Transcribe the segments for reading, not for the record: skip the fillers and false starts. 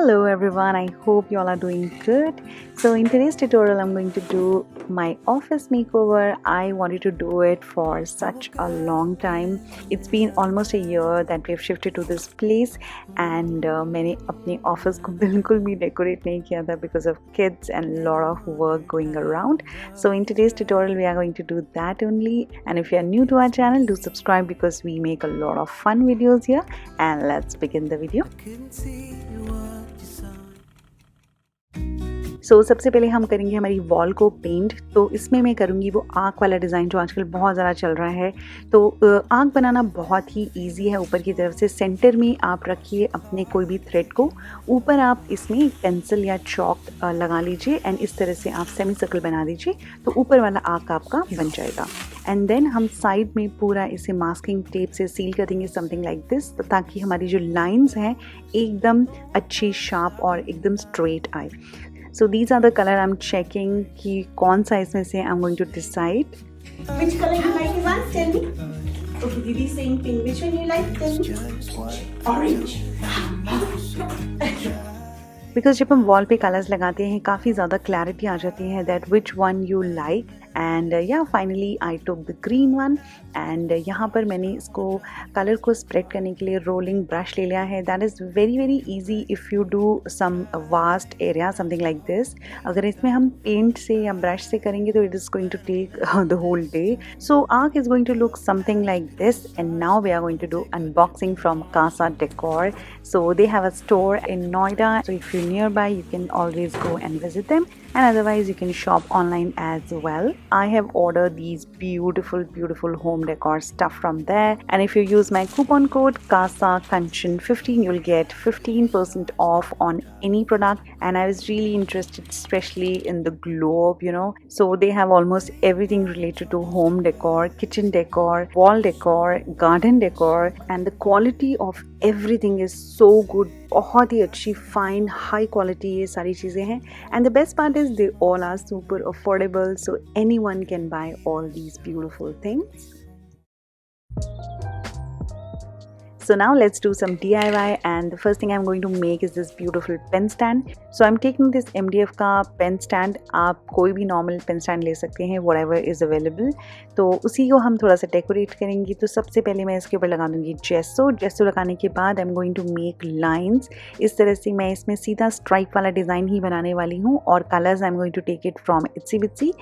Hello everyone, I hope you all are doing good. So in today's tutorial I'm going to do my office makeover. I wanted to do it for such a long time. It's been almost a year that we've shifted to this place and मैंने अपने office को बिल्कुल भी decorate नहीं किया था because of kids and a lot of work going around. So in today's tutorial we are going to do that only, and if you are new to our channel, do subscribe because we make a lot of fun videos here. And let's begin the video. सबसे पहले हम करेंगे हमारी wall को paint. तो इसमें मैं करूँगी वो आँख वाला डिज़ाइन जो आजकल बहुत ज़्यादा चल रहा है। तो आँख बनाना बहुत ही इजी है। ऊपर की तरफ से सेंटर में आप रखिए अपने कोई भी थ्रेड को, ऊपर आप इसमें एक पेंसिल या चॉक लगा लीजिए एंड इस तरह से आप सेमी सर्कल बना दीजिए, तो ऊपर वाला आँख आपका बन जाएगा। एंड देन हम साइड में पूरा इसे मास्किंग टेप से सील कर देंगे समथिंग लाइक दिस, ताकि हमारी जो लाइंस हैं एकदम अच्छी शार्प और एकदम स्ट्रेट आए। So these are the color I'm checking कि कौन सा इसमें से I'm going to decide. Which color you like, Ivan? Tell me. Okay, Didi is saying pink. Which one you like? Tell me. Orange. Because जब हम wall पे colours लगाते हैं काफ़ी ज़्यादा क्लैरिटी आ जाती है that which one you like. And या finally I took the green one and यहाँ पर मैंने इसको कलर को स्प्रेड करने के लिए रोलिंग ब्रश ले लिया है। That is very very easy if you do some vast area something like this. अगर इसमें हम पेंट से या ब्रश से करेंगे तो it is going to take the whole day. So arc is going to look something like this and now we are going to do unboxing from Casa Decor. So they have a store in Noida, so if you're nearby you can always go and visit them, and otherwise you can shop online as well. I have ordered these beautiful home decor stuff from there, and if you use my coupon code KANCHAN15 you'll get 15% off on any product. And I was really interested especially in the globe, you know, so they have almost everything related to home decor, kitchen decor, wall decor, garden decor, and the quality of everything is so good. बहुत ही अच्छी fine high quality ये सारी चीज़ें हैं, and the best part is they all are super affordable, so anyone can buy all these beautiful things. So now let's do some DIY, and the first thing I'm going to make is this beautiful pen stand. So I'm taking this MDF का pen stand. आप कोई भी normal pen stand ले सकते हैं, whatever is available. तो उसी को हम थोड़ा सा डेकोरेट करेंगे. तो सबसे पहले मैं इसके ऊपर लगा दूँगी जेसो लगाने के बाद I'm going to make lines. इस तरह से मैं इसमें सीधा स्ट्राइप वाला डिज़ाइन ही बनाने वाली हूँ, और colours I'm going to take it from Etsy.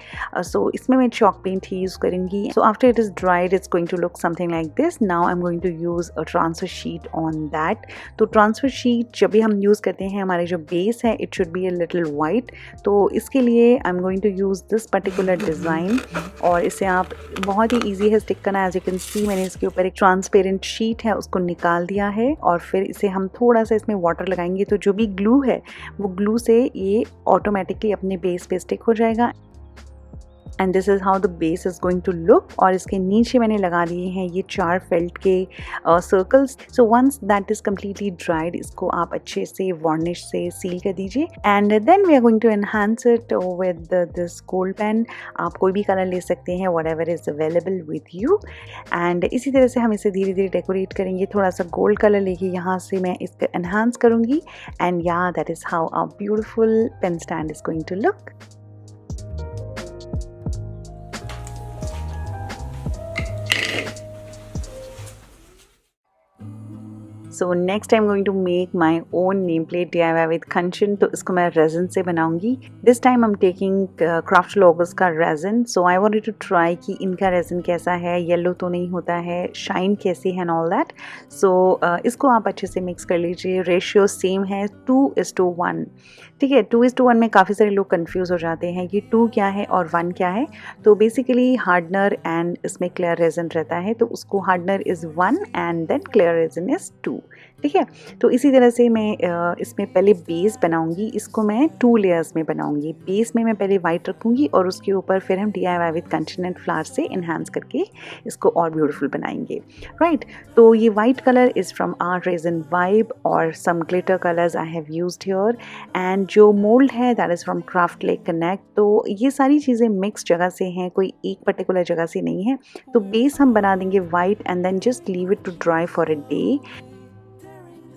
So इसमें मैं chalk paint ही यूज़ करूँगी. So after it is dried it's going to look something like this. Now I'm going to use a transfer sheet on that. तो transfer sheet जब भी हम use करते हैं हमारे जो बेस है it should be a little white. तो इसके लिए I am going to use this particular design, और इसे आप बहुत ही ईजी है स्टिक करना. एज यू कैन सी मैंने इसके ऊपर एक ट्रांसपेरेंट शीट है उसको निकाल दिया है, और फिर इसे हम थोड़ा सा इसमें वाटर लगाएंगे तो जो भी ग्लू है वो ग्लू से ये ऑटोमेटिकली अपने बेस पे स्टिक हो जाएगा. And this is how the base is going to look. और इसके नीचे मैंने लगा दिए हैं ये 4 फेल्ट के circles. So once that is completely dried इसको आप अच्छे से वार्निश से सील कर दीजिए, and then we are going to enhance it with this gold pen. आप कोई भी कलर ले सकते हैं, whatever is available with you. And इसी तरह से हम इसे धीरे धीरे डेकोरेट करेंगे. थोड़ा सा गोल्ड कलर लेके यहाँ से मैं इसको एनहांस करूँगी, एंड या that is how a beautiful pen stand is going to look. So next I'm going to make my own nameplate DIY with Kanchan. तो इसको मैं resin से बनाऊंगी. This time I'm taking craft logos का resin. So I wanted to try कि इनका resin कैसा है, येलो तो नहीं होता है, शाइन कैसी है and all that. So इसको आप अच्छे से मिक्स कर लीजिए. रेशियो सेम है 2:1. ठीक है, 2:1 में काफ़ी सारे लोग कंफ्यूज हो जाते हैं कि 2 क्या है और 1 क्या है. तो बेसिकली हार्डनर एंड इसमें क्लियर रेजिन रहता है, तो उसको hardener is 1 and then clear resin is 2. ठीक है, तो इसी तरह से मैं इसमें पहले बेस बनाऊंगी. इसको मैं 2 लेयर्स में बनाऊंगी. बेस में मैं पहले वाइट रखूंगी और उसके ऊपर फिर हम DIY with Kanchan and flower से इन्हांस करके इसको और ब्यूटीफुल बनाएंगे. राइट, तो ये white colour is from our Resin Vibe, और some glitter colours I have used here. And जो मोल्ड है दैट इज़ फ्रॉम kraftly कonnect. तो ये सारी चीज़ें मिक्स जगह से हैं, कोई एक पर्टिकुलर जगह से नहीं है. तो बेस हम बना देंगे white and then just leave it to dry for a day.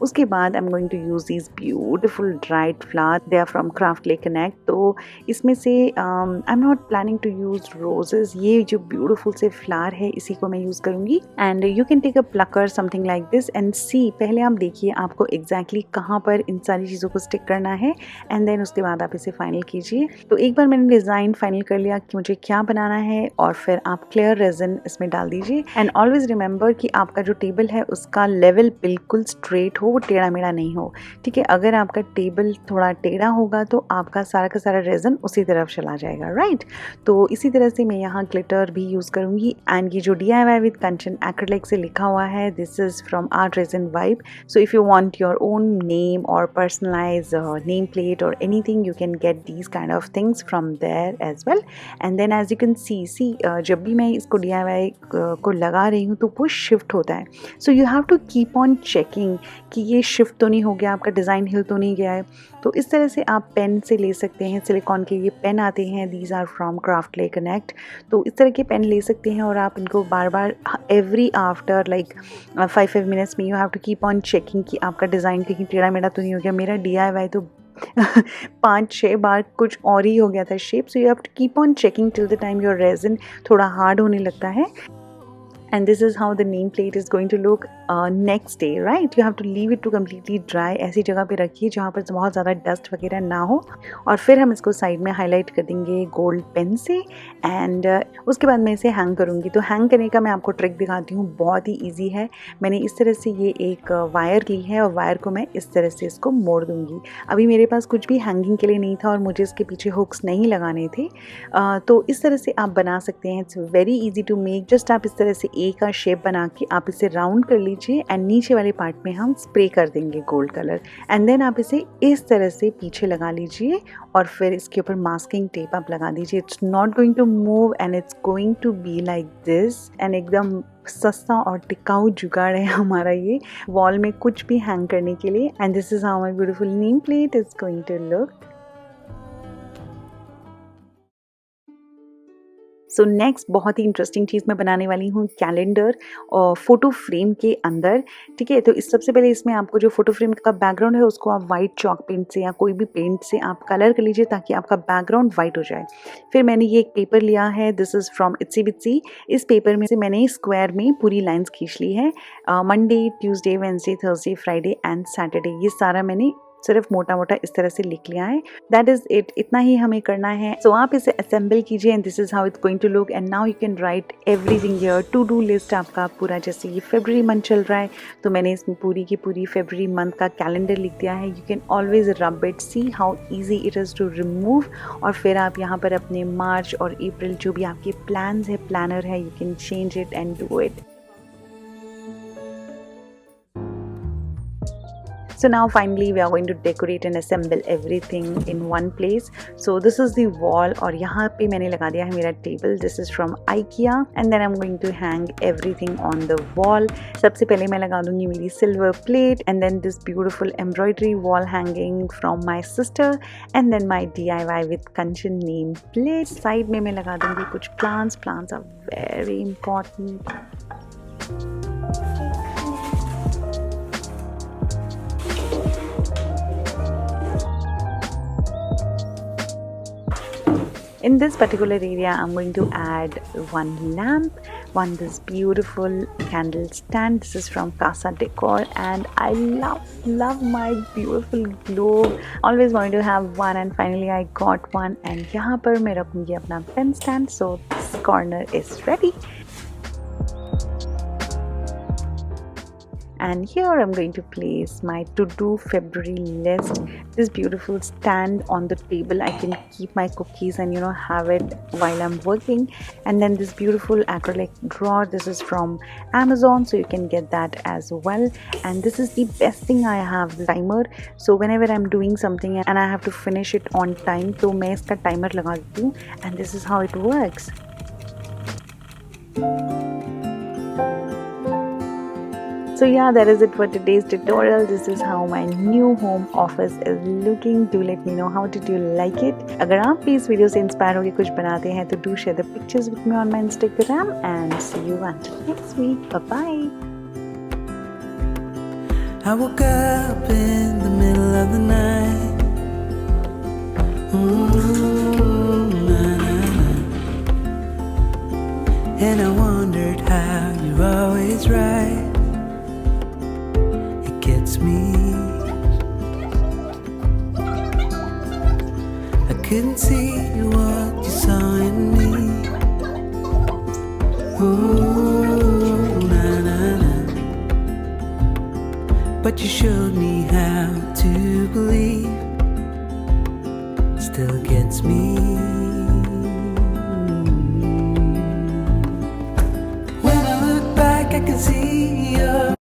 उसके बाद I am going to use this beautiful dried flower, they are from kraftly connect. तो इसमें से I am not planning to use roses, ये जो beautiful से flower है इसी को मैं यूज़ करूँगी। And you can take a plucker something like this and see, पहले आप देखिए आपको एग्जैक्टली कहाँ पर इन सारी चीज़ों को स्टिक करना है एंड देन उसके बाद आप इसे फाइनल कीजिए। तो एक बार मैंने डिज़ाइन फाइनल कर लिया कि मुझे क्या बनाना है, और फिर आप क्लियर रेजिन इसमें डाल दीजिए। एंड ऑलवेज रिमेंबर कि आपका जो टेबल है उसका लेवल बिल्कुल स्ट्रेट हो, वो टेढ़ा मेढ़ा नहीं हो, ठीक है। अगर आपका टेबल थोड़ा टेढ़ा होगा तो आपका सारा का सारा रेजिन उसी तरफ चला जाएगा, राइट। तो इसी तरह से मैं यहाँ ग्लिटर भी यूज़ करूँगी। एंड ये जो DIY विद कंचन एक्रिलिक से लिखा हुआ है, this is from art resin vibe. So if you want your own name और पर्सनलाइज नेम प्लेट और anything, you can get these kind of things from there as well. And then as you can see जब भी मैं इसको DIY को लगा रही हूँ तो वो शिफ्ट होता है। So you have to keep on checking कि ये शिफ्ट तो नहीं हो गया, आपका डिज़ाइन हिल तो नहीं गया है। तो इस तरह से आप पेन से ले सकते हैं, सिलिकॉन के ये पेन आते हैं, these are from kraftly connect. तो इस तरह के पेन ले सकते हैं और आप इनको बार बार एवरी आफ्टर लाइक 5 मिनट्स में you have to keep on checking कि आपका डिज़ाइन कहीं टेढ़ा मेढ़ा तो नहीं हो गया। मेरा DIY तो 5-6 बार कुछ और ही हो गया था shape. So you have to keep on checking till the time your resin थोड़ा हार्ड होने लगता है। And this is how the name plate is going to look next day, right? You have to leave it to completely dry। ऐसी जगह पे रखिए जहाँ पर बहुत ज़्यादा डस्ट वगैरह ना हो, और फिर हम इसको साइड में हाईलाइट कर देंगे गोल्ड पेन से। एंड उसके बाद मैं इसे हैंग करूँगी। तो हैंग करने का मैं आपको ट्रिक दिखाती हूँ, बहुत ही ईजी है। मैंने इस तरह से ये एक वायर ली है और वायर को मैं इस तरह से इसको मोड़ दूँगी। अभी मेरे पास कुछ भी हैंगिंग के लिए नहीं था और मुझे इसके पीछे हुक्स नहीं लगाने थे, तो इस तरह से आप बना सकते हैं। It's very easy to make. Just आप इस तरह से ए का शेप बना के आप इसे राउंड कर लीजिए एंड नीचे वाले पार्ट में हम स्प्रे कर देंगे गोल्ड कलर। एंड देन आप इसे इस तरह से पीछे लगा लीजिए और फिर इसके ऊपर मास्किंग टेप आप लगा दीजिए। It's not going to move and it's going to be like this. And एकदम सस्ता और टिकाऊ जुगाड़ है हमारा ये वॉल में कुछ भी हैंग करने के लिए। And this is how my beautiful name plate is going to look. So next बहुत ही इंटरेस्टिंग चीज़ मैं बनाने वाली हूँ, कैलेंडर और फोटो फ्रेम के अंदर, ठीक है। तो इस सबसे पहले इसमें आपको जो फोटो फ्रेम का बैकग्राउंड है उसको आप वाइट चॉक पेंट से या कोई भी पेंट से आप कलर कर लीजिए ताकि आपका बैकग्राउंड वाइट हो जाए। फिर मैंने ये एक पेपर लिया है, दिस इज़ फ्रॉम इट्सी। इस पेपर में से मैंने स्क्वायर में पूरी लाइन्स खींच ली है। Monday, Tuesday, Wednesday, Thursday, Friday and Saturday, ये सारा मैंने सिर्फ मोटा मोटा इस तरह से लिख लिया है। दैट इज इट, इतना ही हमें करना है। सो आप इसे असेंबल कीजिए and this is how it's going to look. And now you can write everything here. To do list आपका पूरा, जैसे ये फरवरी मंथ चल रहा है तो मैंने इसमें पूरी की पूरी फरवरी मंथ का कैलेंडर लिख दिया है। You can always rub it, see how easy it is to remove. और फिर आप यहाँ पर अपने मार्च और अप्रैल जो भी आपके प्लान्स है, प्लानर है, you can change it and do it. So now finally we are going to decorate and assemble everything in one place. So this is the wall और यहाँ पे मैंने लगा दिया है मेरा table. This is from IKEA and then I'm going to hang everything on the wall. सबसे पहले मैं लगा दूँगी मेरी silver plate and then this beautiful embroidery wall hanging from my sister and then my DIY with Kanchan name plate. Side में मैं लगा दूँगी कुछ plants. Plants are very important. In this particular area, I'm going to add one lamp, this beautiful candle stand. This is from Casa Decor and I love my beautiful globe. Always wanted to have one and finally I got one. And यहाँ पर मैं रखूँगी अपना pen stand. So this corner is ready. And here I'm going to place my to-do February list. This beautiful stand on the table. I can keep my cookies and have it while I'm working. And then this beautiful acrylic drawer. This is from Amazon, so you can get that as well. And this is the best thing I have, the timer. So whenever I'm doing something and I have to finish it on time, तो मैं इसका timer लगा देती हूँ. And this is how it works. So yeah, that is it for today's tutorial. This is how my new home office is looking. Do let me know how did you like it. अगर आप भी इस video से inspire होकर कुछ बनाते हैं तो do share the pictures with me on my Instagram and see you until next week. Bye bye. I woke up in the middle of the night. Na, na, na. And I wondered how you're always right. It gets me. I couldn't see what you saw in me. Ooh, na na na. But you showed me how to believe. Still gets me. When I look back, I can see your